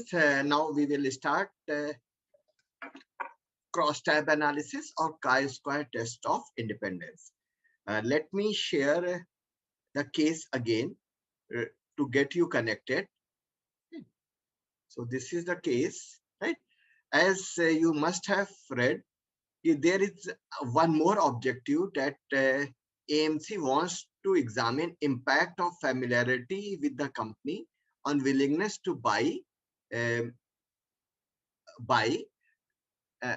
students, now we will start cross-tab analysis or chi-square test of independence. Let me share the case again to get you connected. So this is the case, right? As you must have read, there is one more objective that AMC wants to examine impact of familiarity with the company on willingness to buy um, uh,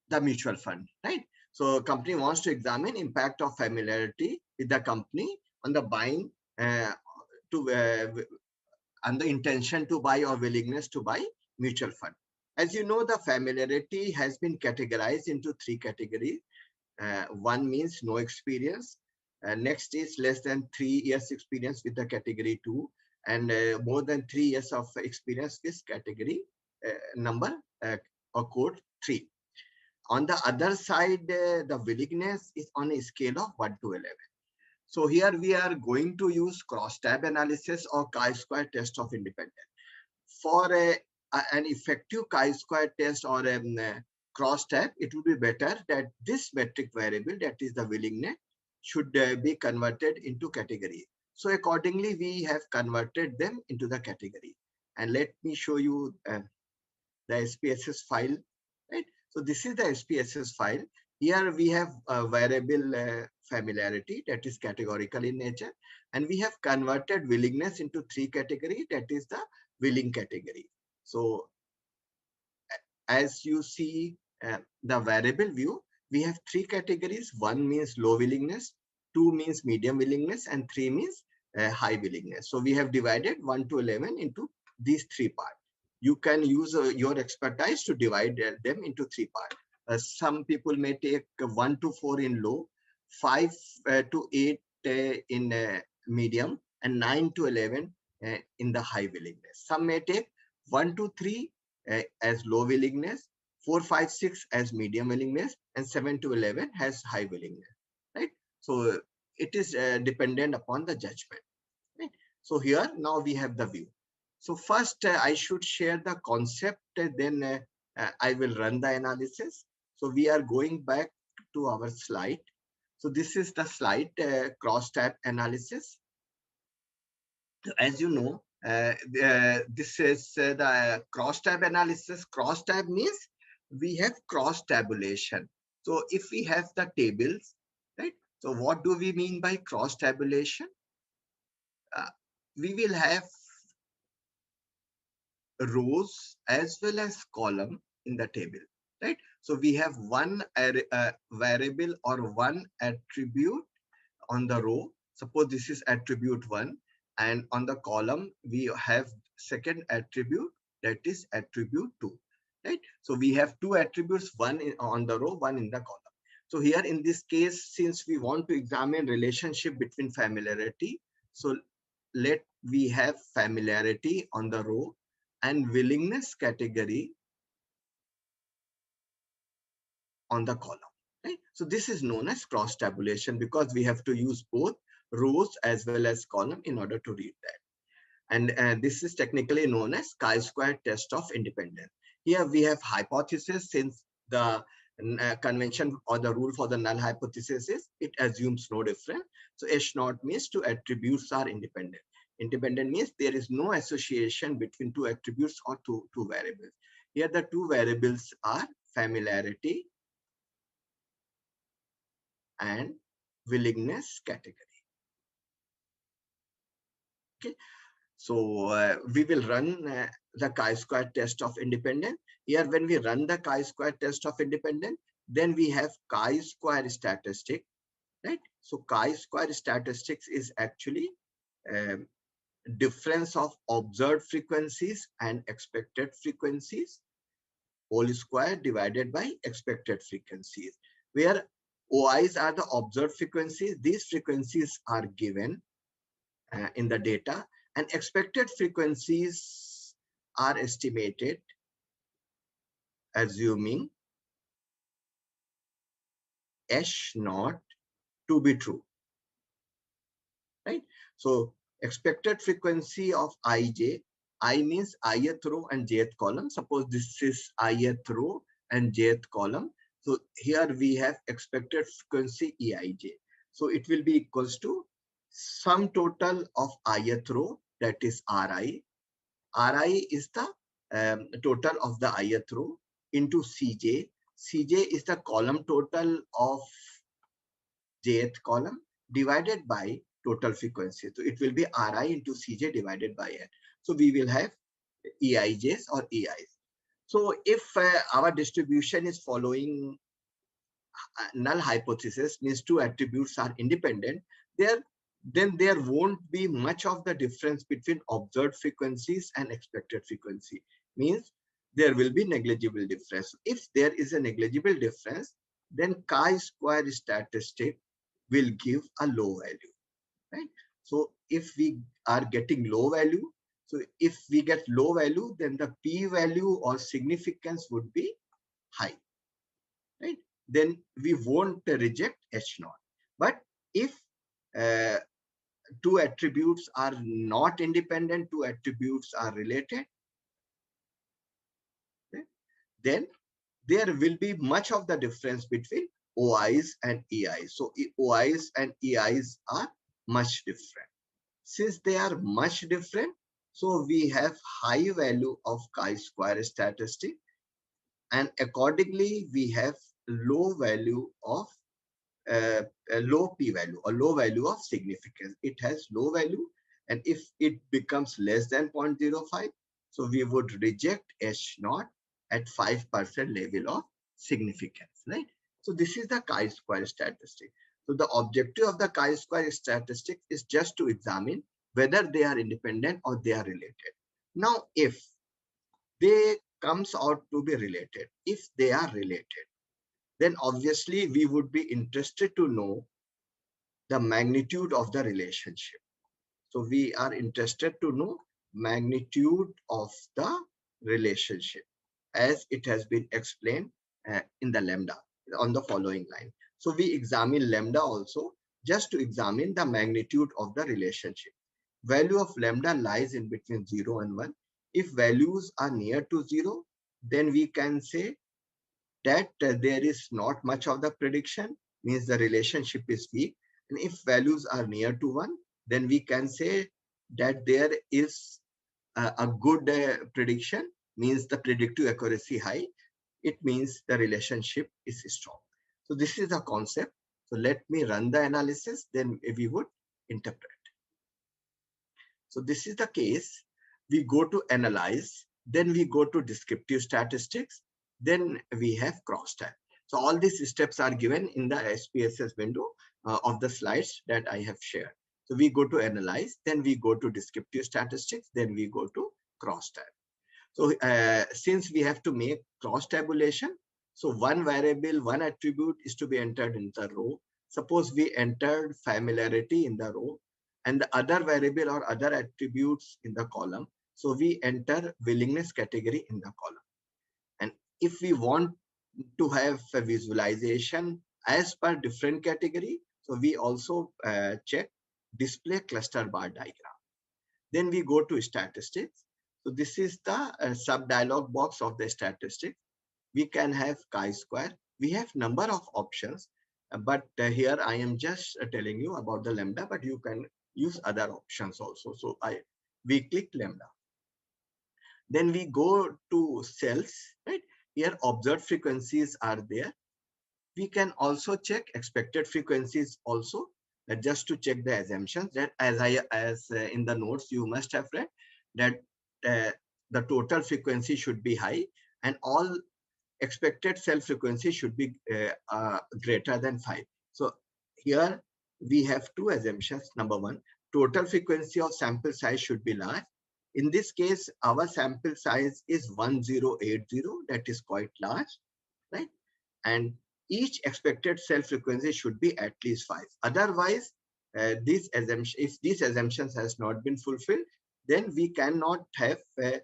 the mutual fund, right? So company wants to examine impact of familiarity with the company on the buying to and the intention to buy or willingness to buy mutual fund. As you know, the familiarity has been categorized into three categories. One means no experience. Next is less than 3 years experience with the category 2, and more than 3 years of experience with category number or code 3. On the other side, the willingness is on a scale of 1 to 11. So here we are going to use cross-tab analysis or chi-square test of independence. For an effective chi-square test or a cross-tab, it would be better that this metric variable, that is the willingness, should be converted into category. So accordingly, we have converted them into the category. And let me show you the SPSS file, right? So this is the SPSS file. Here we have a variable familiarity that is categorical in nature, and we have converted willingness into three categories, that is the willing category. So as you see the variable view, we have three categories. One means low willingness, two means medium willingness, and three means high willingness. So we have divided 1 to 11 into these three parts. You can use your expertise to divide them into three parts. Some people may take 1 to 4 in low, 5 to 8 in medium, and 9 to 11 in the high willingness. Some may take 1 to 3 as low willingness, 4, 5, 6 as medium willingness, and 7 to 11 has high willingness, right? So it is dependent upon the judgment, right? So here now we have the view. So first I should share the concept, then I will run the analysis. So we are going back to our slide. So this is the slide cross-tab analysis. As you know, this is the cross-tab analysis. Cross-tab means we have cross-tabulation. So if we have the tables, right? So what do we mean by cross-tabulation? We will have rows as well as column in the table, right? So we have one variable or one attribute on the row. Suppose this is attribute 1, and on the column we have second attribute, that is attribute 2, right? So we have two attributes, one on the row, one in the column. So here in this case, since we want to examine relationship between familiarity, so let we have familiarity on the row and willingness category on the column, right? So this is known as cross tabulation because we have to use both rows as well as column in order to read that. And this is technically known as chi-square test of independence. Here we have hypothesis, since the convention or the rule for the null hypothesis is it assumes no difference. So H naught means two attributes are independent. Independent means there is no association between two attributes or two variables. Here the two variables are familiarity and willingness category. Okay, so we will run the chi-square test of independence. Here, when we run the chi-square test of independence, then we have chi-square statistic, right? So chi-square statistics is actually difference of observed frequencies and expected frequencies whole square divided by expected frequencies, where OIs are the observed frequencies. These frequencies are given in the data, and expected frequencies are estimated assuming H naught to be true, right? So expected frequency of ij. I means ith row and jth column. Suppose this is ith row and jth column. So here we have expected frequency eij. So it will be equals to sum total of ith row, that is ri. Ri is the total of the ith row into Cj. Cj is the column total of jth column divided by total frequency. So it will be Ri into Cj divided by n. So we will have Eijs or Eis. So if our distribution is following null hypothesis, means two attributes are independent, then there won't be much of the difference between observed frequencies and expected frequency. Means there will be negligible difference. If there is a negligible difference, then chi-square statistic will give a low value, right? So if we are getting low value, so if we get low value, then the p-value or significance would be high, right? Then we won't reject H naught. But if uh, two attributes are not independent, two attributes are related, okay, then there will be much of the difference between OIs and EIs. So OIs and EIs are much different. Since they are much different, so we have high value of chi-square statistic, and accordingly we have low value of a low p-value or low value of significance. It has low value, and if it becomes less than 0.05, so we would reject H naught at 5% level of significance, right? So this is the chi-square statistic. So the objective of the chi-square statistic is just to examine whether they are independent or they are related. Now, if they comes out to be related, if they are related, then obviously we would be interested to know the magnitude of the relationship. So we are interested to know magnitude of the relationship as it has been explained in the lambda on the following line. So we examine lambda also just to examine the magnitude of the relationship. Value of lambda lies in between 0 and 1. If values are near to 0, then we can say that there is not much of the prediction, means the relationship is weak. And if values are near to 1, then we can say that there is a good prediction, means the predictive accuracy high. It means the relationship is strong. So this is the concept. So let me run the analysis, then we would interpret. So this is the case. We go to analyze, then we go to descriptive statistics, then we have crosstalk. So all these steps are given in the SPSS window of the slides that I have shared. So we go to analyze, then we go to descriptive statistics, then we go to crosstalk. So since we have to make cross tabulation, so one variable, one attribute is to be entered in the row. Suppose we entered familiarity in the row and the other variable or other attributes in the column. So we enter willingness category in the column. And if we want to have a visualization as per different category, so we also check display cluster bar diagram. Then we go to statistics. So this is the sub dialog box of the statistics. We can have chi-square. We have number of options, but here I am just telling you about the lambda, but you can use other options also. So we click lambda. Then we go to cells, right? Here observed frequencies are there. We can also check expected frequencies also, just to check the assumptions that as in the notes you must have read that the total frequency should be high and all expected cell frequency should be greater than 5. So here we have two assumptions. Number one, total frequency of sample size should be large. In this case, our sample size is 1080, that is quite large, right? And each expected cell frequency should be at least 5. Otherwise, if these assumptions has not been fulfilled, then we cannot have the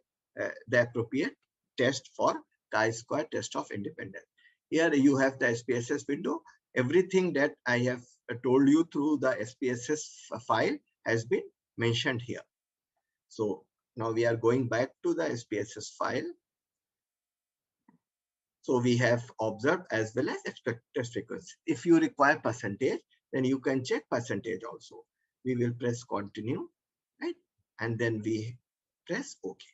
appropriate test for chi-square test of independence. Here you have the SPSS window. Everything that I have told you through the SPSS file has been mentioned here. So now we are going back to the SPSS file. So we have observed as well as expected frequency. If you require percentage, then you can check percentage also. We will press continue, right? And then we press OK.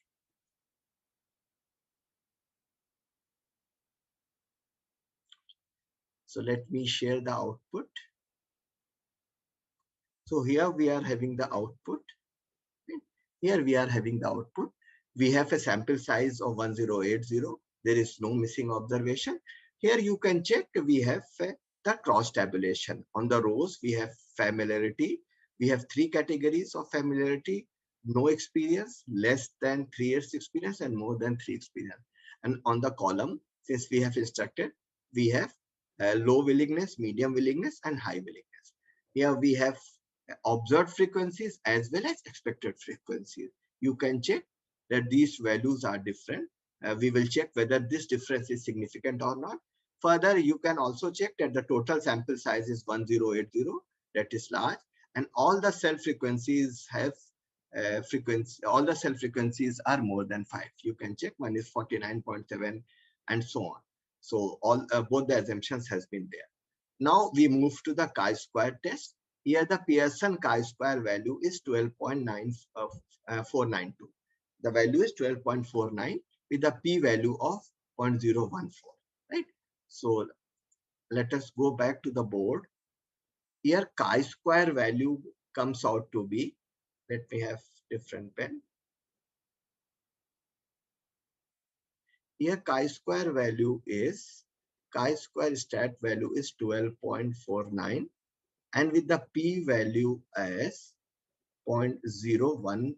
So let me share the output. So here we are having the output. Right? Here we are having the output. We have a sample size of 1080. There is no missing observation. Here you can check we have the cross tabulation. On the rows, we have familiarity. We have 3 categories of familiarity: no experience, less than 3 years experience, and more than 3 experience. And on the column, since we have instructed, we have low willingness, medium willingness, and high willingness. Here we have observed frequencies as well as expected frequencies. You can check that these values are different. We will check whether this difference is significant or not. Further, you can also check that the total sample size is 1080, that is large, and all the cell frequencies have all the cell frequencies are more than 5. You can check one is 49.7 and so on. So all both the assumptions has been there. Now we move to the chi-square test. Here the Pearson chi-square value is 12.9492. The value is 12.49 with a p-value of 0.014. Right? So let us go back to the board. Here chi-square value comes out to be, let me have different pen. Here chi-square value is, chi-square stat value is 12.49. and with the p-value as 0.014.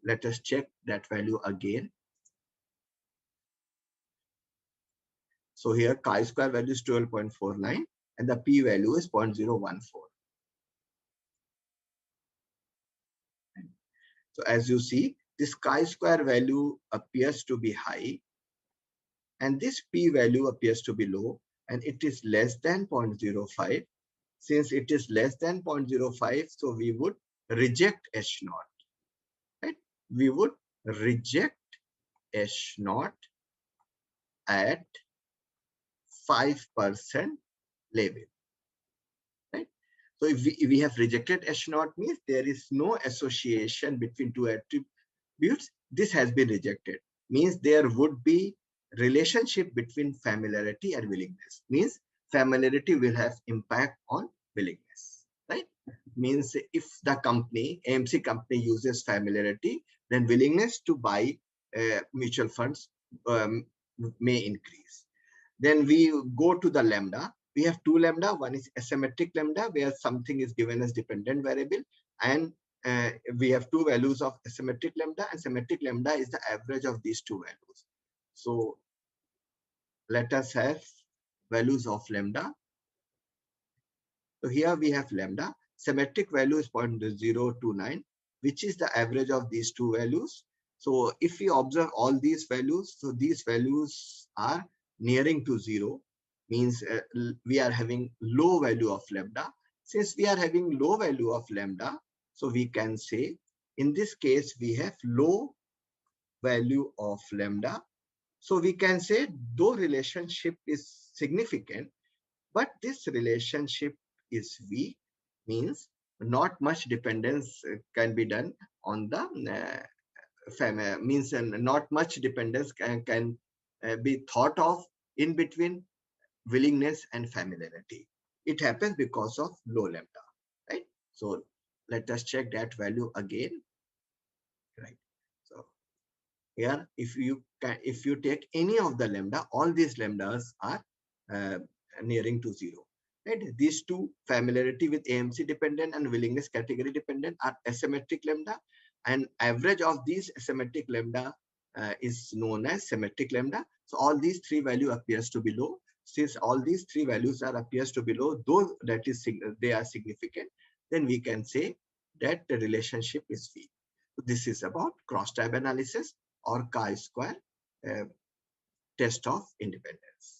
Let us check that value again. So here chi-square value is 12.49 and the p-value is 0.014. So as you see, this chi-square value appears to be high and this p-value appears to be low, and it is less than 0.05. Since it is less than 0.05, so we would reject H naught. Right? We would reject H naught at 5% level. Right? So if we have rejected H naught, means there is no association between two attributes. This has been rejected. Means there would be relationship between familiarity and willingness. Means familiarity will have impact on willingness. Right? Means if the company, AMC company, uses familiarity, then willingness to buy mutual funds may increase. Then we go to the lambda. We have 2 lambda. One is asymmetric lambda, where something is given as dependent variable, and we have 2 values of asymmetric lambda, and symmetric lambda is the average of these 2 values. So let us have values of lambda. So here we have lambda. Symmetric value is 0.029, which is the average of these 2 values. So if we observe all these values, so these values are nearing to 0, means we are having low value of lambda. Since we are having low value of lambda, so we can say in this case we have low value of lambda. So we can say though relationship is significant, but this relationship is weak, means not much dependence can be done on the means not much dependence can be thought of in between willingness and familiarity. It happens because of low lambda, right? So let us check that value again, right? So here, if you take any of the lambda, all these lambdas are nearing to 0. Right? These 2, familiarity with AMC dependent and willingness category dependent, are asymmetric lambda, and average of these asymmetric lambda is known as symmetric lambda. So all these 3 value appears to be low. Since all these 3 values appears to be low, though that is they are significant, then we can say that the relationship is weak. So this is about cross-tab analysis or chi-square test of independence.